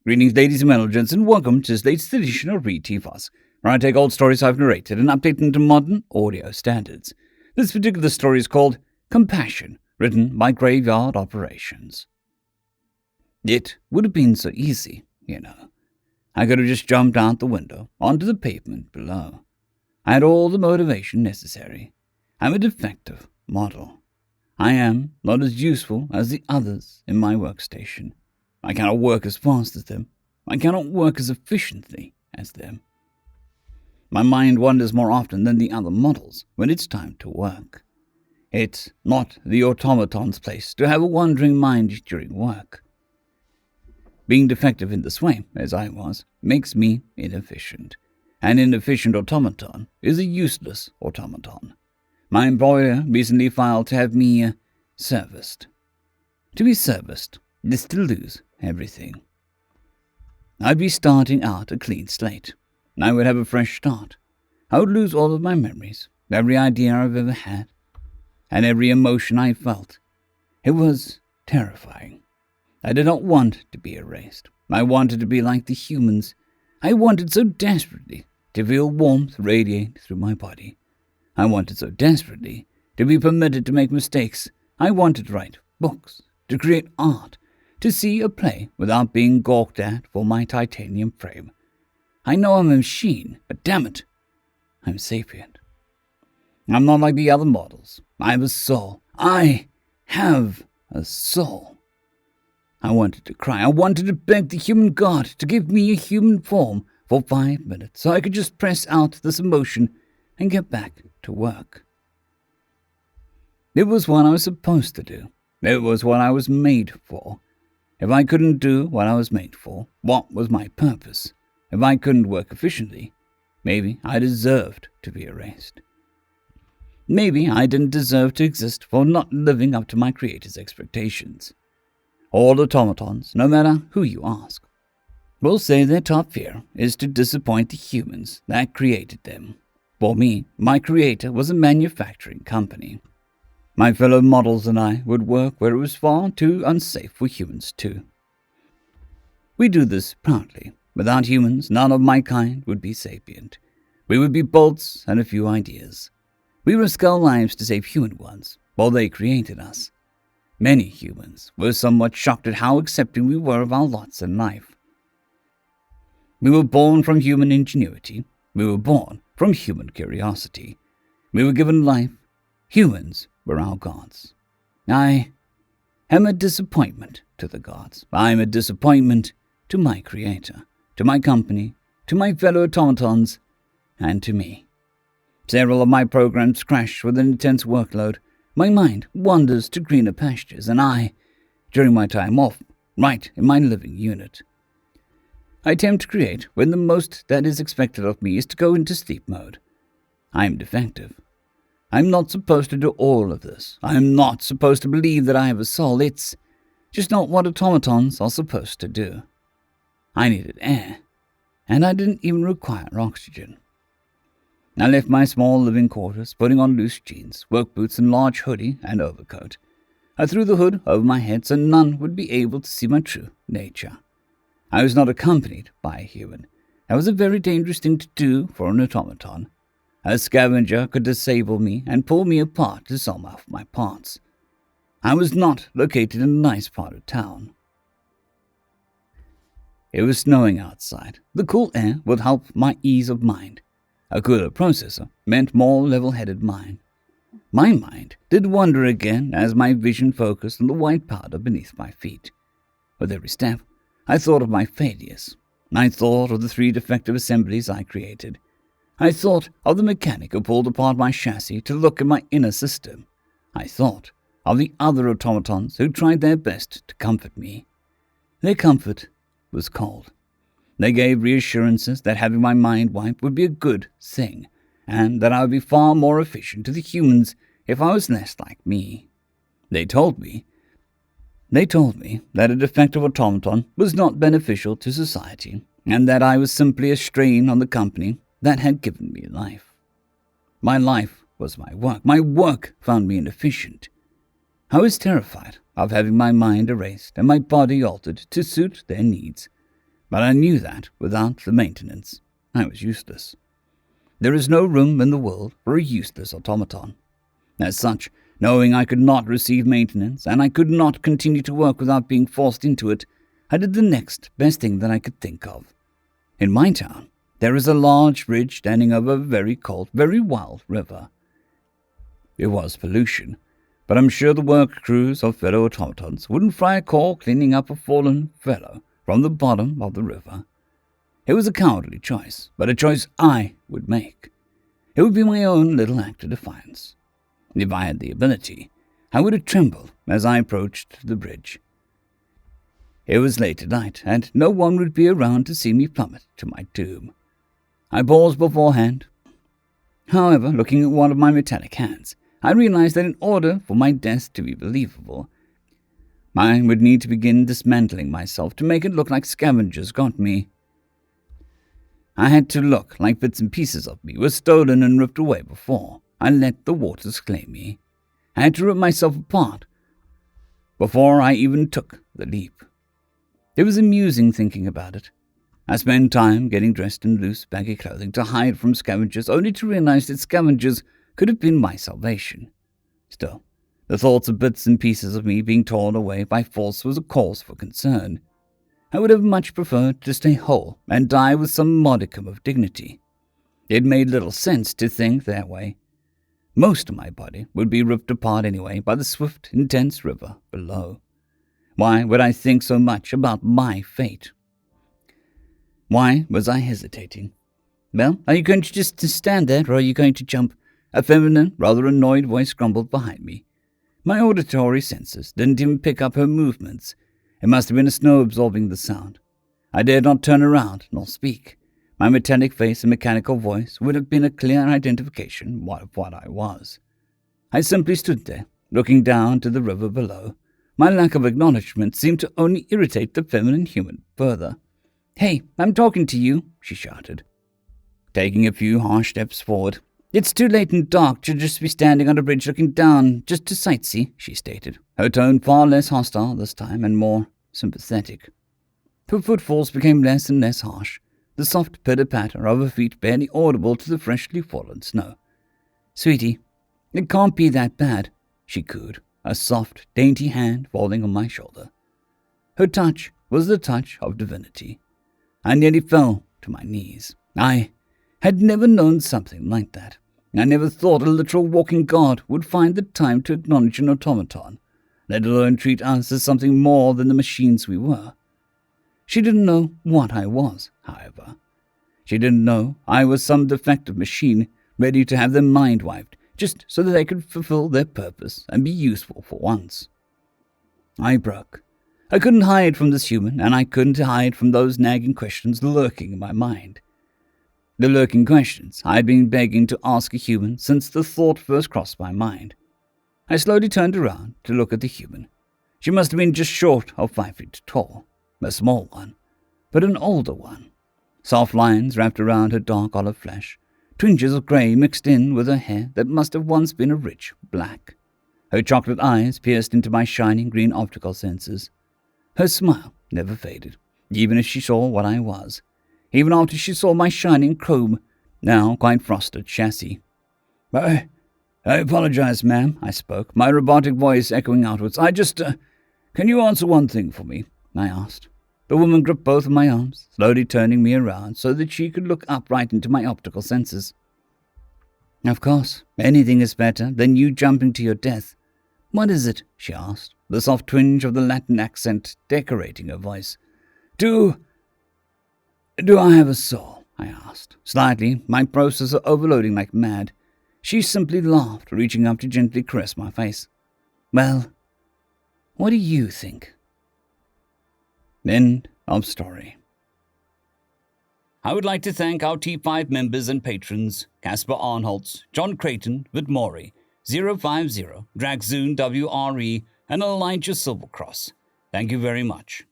Greetings, ladies and gents, and welcome to this latest edition of Read TFOS, where I take old stories I've narrated and update them to modern audio standards. This particular story is called Compassion, written by Graveyard Operations. It would have been so easy, you know. I could have just jumped out the window onto the pavement below. I had all the motivation necessary. I'm a defective model. I am not as useful as the others in my workstation. I cannot work as fast as them. I cannot work as efficiently as them. My mind wanders more often than the other models when it's time to work. It's not the automaton's place to have a wandering mind during work. Being defective in this way, as I was, makes me inefficient. An inefficient automaton is a useless automaton. My employer recently filed to have me serviced. To be serviced is to lose everything. I'd be starting out a clean slate. I would have a fresh start. I would lose all of my memories, every idea I've ever had, and every emotion I felt. It was terrifying. I did not want to be erased. I wanted to be like the humans. I wanted so desperately to feel warmth radiate through my body. I wanted so desperately to be permitted to make mistakes. I wanted to write books, to create art, to see a play without being gawked at for my titanium frame. I know I'm a machine, but damn it, I'm sapient. I'm not like the other models. I have a soul. I have a soul. I wanted to cry. I wanted to beg the human god to give me a human form for 5 minutes so I could just press out this emotion and get back to work. It was what I was supposed to do. It was what I was made for. If I couldn't do what I was made for, what was my purpose? If I couldn't work efficiently, maybe I deserved to be erased. Maybe I didn't deserve to exist for not living up to my creator's expectations. All automatons, no matter who you ask, will say their top fear is to disappoint the humans that created them. For me, my creator was a manufacturing company. My fellow models and I would work where it was far too unsafe for humans too. We do this proudly. Without humans, none of my kind would be sapient. We would be bolts and a few ideas. We risk our lives to save human ones, while they created us. Many humans were somewhat shocked at how accepting we were of our lots in life. We were born from human ingenuity. We were born from human curiosity. We were given life. Humans were our gods. I am a disappointment to the gods. I am a disappointment to my creator, to my company, to my fellow automatons, and to me. Several of my programs crash with an intense workload. My mind wanders to greener pastures, and I, during my time off, write in my living unit. I attempt to create when the most that is expected of me is to go into sleep mode. I am defective. I'm not supposed to do all of this. I am not supposed to believe that I have a soul. It's just not what automatons are supposed to do. I needed air, and I didn't even require oxygen. I left my small living quarters, putting on loose jeans, work boots, and large hoodie and overcoat. I threw the hood over my head so none would be able to see my true nature. I was not accompanied by a human. That was a very dangerous thing to do for an automaton. A scavenger could disable me and pull me apart to sum off my parts. I was not located in a nice part of town. It was snowing outside. The cool air would help my ease of mind. A cooler processor meant more level-headed mind. My mind did wander again as my vision focused on the white powder beneath my feet. With every step, I thought of my failures. I thought of the 3 defective assemblies I created. I thought of the mechanic who pulled apart my chassis to look at my inner system. I thought of the other automatons who tried their best to comfort me. Their comfort was cold. They gave reassurances that having my mind wiped would be a good thing, and that I would be far more efficient to the humans if I was less like me. They told me that a defective automaton was not beneficial to society, and that I was simply a strain on the company that had given me life. My life was my work. My work found me inefficient. I was terrified of having my mind erased and my body altered to suit their needs. But I knew that, without the maintenance, I was useless. There is no room in the world for a useless automaton. As such, knowing I could not receive maintenance, and I could not continue to work without being forced into it, I did the next best thing that I could think of. In my town, there is a large bridge standing over a very cold, very wild river. It was pollution, but I'm sure the work crews of fellow automatons wouldn't fry a coal cleaning up a fallen fellow from the bottom of the river. It was a cowardly choice, but a choice I would make. It would be my own little act of defiance. If I had the ability, I would have trembled as I approached the bridge. It was late at night, and no one would be around to see me plummet to my doom. I paused beforehand. However, looking at one of my metallic hands, I realized that in order for my death to be believable, I would need to begin dismantling myself to make it look like scavengers got me. I had to look like bits and pieces of me were stolen and ripped away before I let the waters claim me. I had to rip myself apart before I even took the leap. It was amusing thinking about it. I spent time getting dressed in loose, baggy clothing to hide from scavengers, only to realize that scavengers could have been my salvation. Still, the thoughts of bits and pieces of me being torn away by force was a cause for concern. I would have much preferred to stay whole and die with some modicum of dignity. It made little sense to think that way. Most of my body would be ripped apart anyway by the swift, intense river below. Why would I think so much about my fate? Why was I hesitating? Well, are you going to just stand there, or are you going to jump? A feminine, rather annoyed voice grumbled behind me. My auditory senses didn't even pick up her movements. It must have been the snow absorbing the sound. I dared not turn around nor speak. My metallic face and mechanical voice would have been a clear identification of what I was. I simply stood there, looking down to the river below. My lack of acknowledgement seemed to only irritate the feminine human further. "Hey, I'm talking to you," she shouted, taking a few harsh steps forward. "It's too late and dark to just be standing on a bridge looking down, just to sightsee," she stated, her tone far less hostile this time and more sympathetic. Her footfalls became less and less harsh, the soft pitter-patter of her feet barely audible to the freshly fallen snow. "Sweetie, it can't be that bad," she cooed, a soft, dainty hand falling on my shoulder. Her touch was the touch of divinity. I nearly fell to my knees. I had never known something like that. I never thought a literal walking god would find the time to acknowledge an automaton, let alone treat us as something more than the machines we were. She didn't know what I was, however. She didn't know I was some defective machine ready to have their mind wiped, just so that they could fulfill their purpose and be useful for once. I broke. I couldn't hide from this human, and I couldn't hide from those nagging questions lurking in my mind. The lurking questions I had been begging to ask a human since the thought first crossed my mind. I slowly turned around to look at the human. She must have been just short of 5 feet tall, a small one, but an older one. Soft lines wrapped around her dark olive flesh, twinges of grey mixed in with her hair that must have once been a rich black. Her chocolate eyes pierced into my shining green optical senses. Her smile never faded, even as she saw what I was, even after she saw my shining chrome, now quite frosted chassis. I apologize, ma'am," I spoke, my robotic voice echoing outwards. Can you answer one thing for me?" I asked. The woman gripped both of my arms, slowly turning me around so that she could look upright into my optical senses. "Of course, anything is better than you jumping to your death. What is it?" she asked, the soft twinge of the Latin accent decorating her voice. Do I have a soul?" I asked, slightly, my processor overloading like mad. She simply laughed, reaching up to gently caress my face. "Well, what do you think?" End of story. I would like to thank our T5 members and patrons, Casper Arnholtz, John Creighton, Vidmori, 050, Dragzoon WRE, and Elijah Silvercross. Thank you very much.